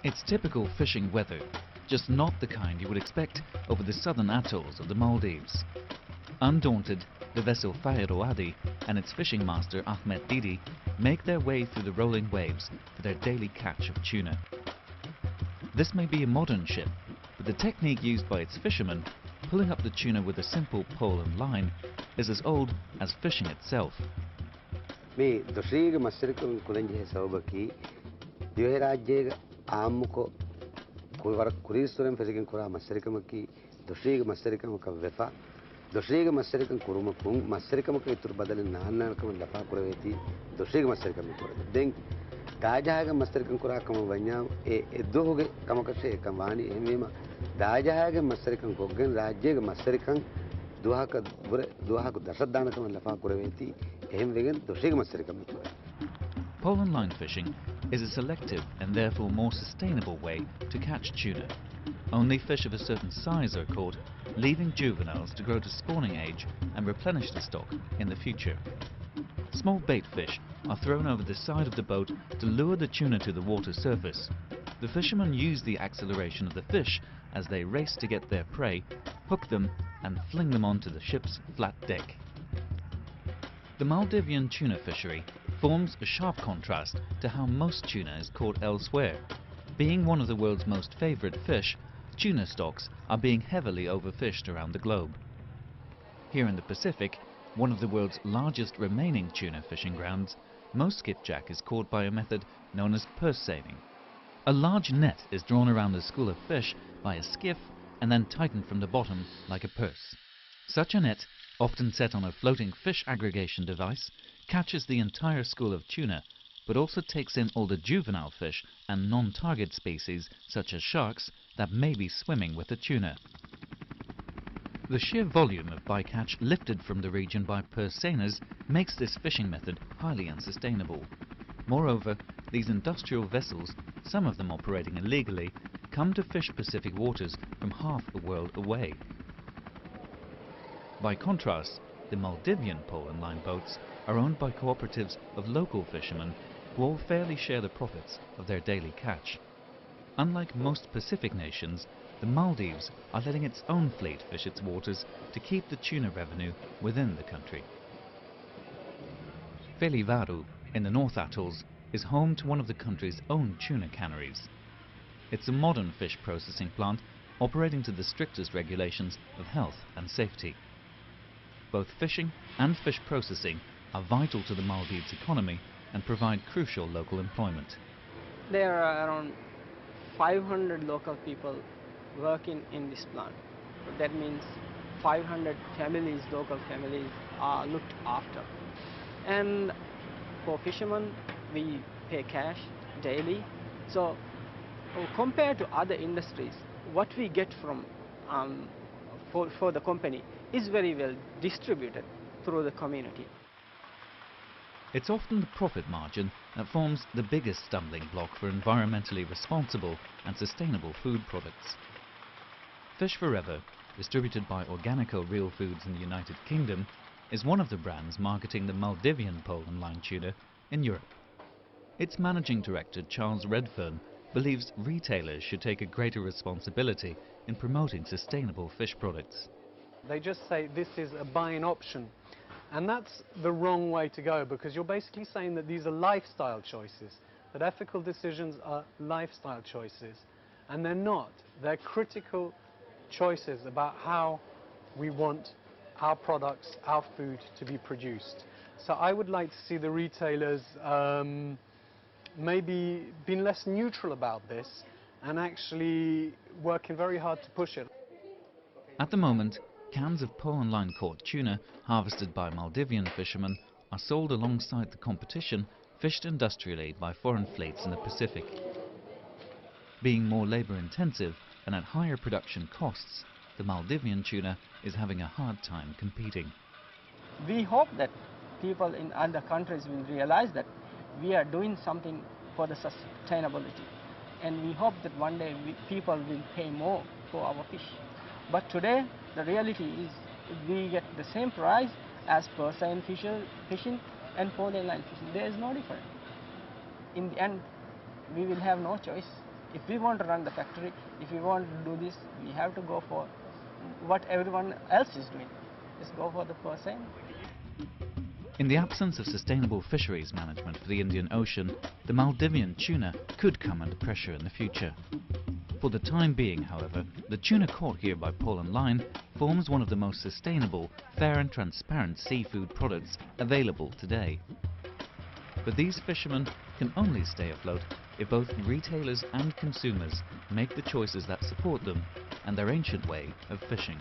It's typical fishing weather, just not the kind you would expect over the southern atolls of the Maldives. Undaunted, the vessel Fairoadi and its fishing master Ahmed Didi make their way through the rolling waves for their daily catch of tuna. This may be a modern ship, but the technique used by its fishermen, pulling up the tuna with a simple pole and line, is as old as fishing itself. Me doshriga masirikam kulenje saubaki diherajje amuko kuwar kuristoren fishing kura masirikamaki doshriga masirikam ka vefa doshriga masirikam kurumakung masirikam ka itur badal nanna kam lafa kuraweti doshriga masirikam kura den dajahaga masirikam kura kam wanya e dohoge kamakashe kamwani emema dajahaga masirikam goggen rajje masirikam duhaka bure duhaka dasadana kam lafa kuraweti Pole and line fishing is a selective and therefore more sustainable way to catch tuna. Only fish of a certain size are caught, leaving juveniles to grow to spawning age and replenish the stock in the future. Small bait fish are thrown over the side of the boat to lure the tuna to the water surface. The fishermen use the acceleration of the fish as they race to get their prey, hook them and fling them onto the ship's flat deck. The Maldivian tuna fishery forms a sharp contrast to how most tuna is caught elsewhere. Being one of the world's most favourite fish, tuna stocks are being heavily overfished around the globe. Here in the Pacific, one of the world's largest remaining tuna fishing grounds, most skipjack is caught by a method known as purse seining. A large net is drawn around a school of fish by a skiff and then tightened from the bottom like a purse. Such a net, often set on a floating fish aggregation device, catches the entire school of tuna, but also takes in all the juvenile fish and non-target species such as sharks that may be swimming with the tuna. The sheer volume of bycatch lifted from the region by purse seiners makes this fishing method highly unsustainable. Moreover, these industrial vessels, some of them operating illegally, come to fish Pacific waters from half the world away. By contrast, the Maldivian pole and line boats are owned by cooperatives of local fishermen who all fairly share the profits of their daily catch. Unlike most Pacific nations, the Maldives are letting its own fleet fish its waters to keep the tuna revenue within the country. Felivaru, in the North Atolls, is home to one of the country's own tuna canneries. It's a modern fish processing plant operating to the strictest regulations of health and safety. Both fishing and fish processing are vital to the Maldives economy and provide crucial local employment. There are around 500 local people working in this plant. That means 500 families, local families, are looked after. And for fishermen, we pay cash daily. So compared to other industries, what we get from for the company is very well distributed through the community. It's often the profit margin that forms the biggest stumbling block for environmentally responsible and sustainable food products. Fish Forever, distributed by Organico Real Foods in the United Kingdom, is one of the brands marketing the Maldivian pole and line tuna in Europe. Its managing director, Charles Redfern, believes retailers should take a greater responsibility in promoting sustainable fish products. They just say this is a buying option, and that's the wrong way to go, because you're basically saying that these are lifestyle choices, that ethical decisions are lifestyle choices, and they're not. They're critical choices about how we want our products, our food to be produced. So I would like to see the retailers maybe being less neutral about this and actually working very hard to push it. At the moment, cans of pole and line caught tuna harvested by Maldivian fishermen are sold alongside the competition fished industrially by foreign fleets in the Pacific. Being more labour intensive and at higher production costs, the Maldivian tuna is having a hard time competing. We hope that people in other countries will realize that we are doing something for the sustainability, and we hope that one day people will pay more for our fish. But today the reality is we get the same price as purse seine fishing and pole and line fishing. There is no difference. In the end, we will have no choice. If we want to run the factory, if we want to do this, we have to go for what everyone else is doing. Just go for the percent. In the absence of sustainable fisheries management for the Indian Ocean, the Maldivian tuna could come under pressure in the future. For the time being, however, the tuna caught here by Paul and Line forms one of the most sustainable, fair and transparent seafood products available today. But these fishermen can only stay afloat if both retailers and consumers make the choices that support them and their ancient way of fishing.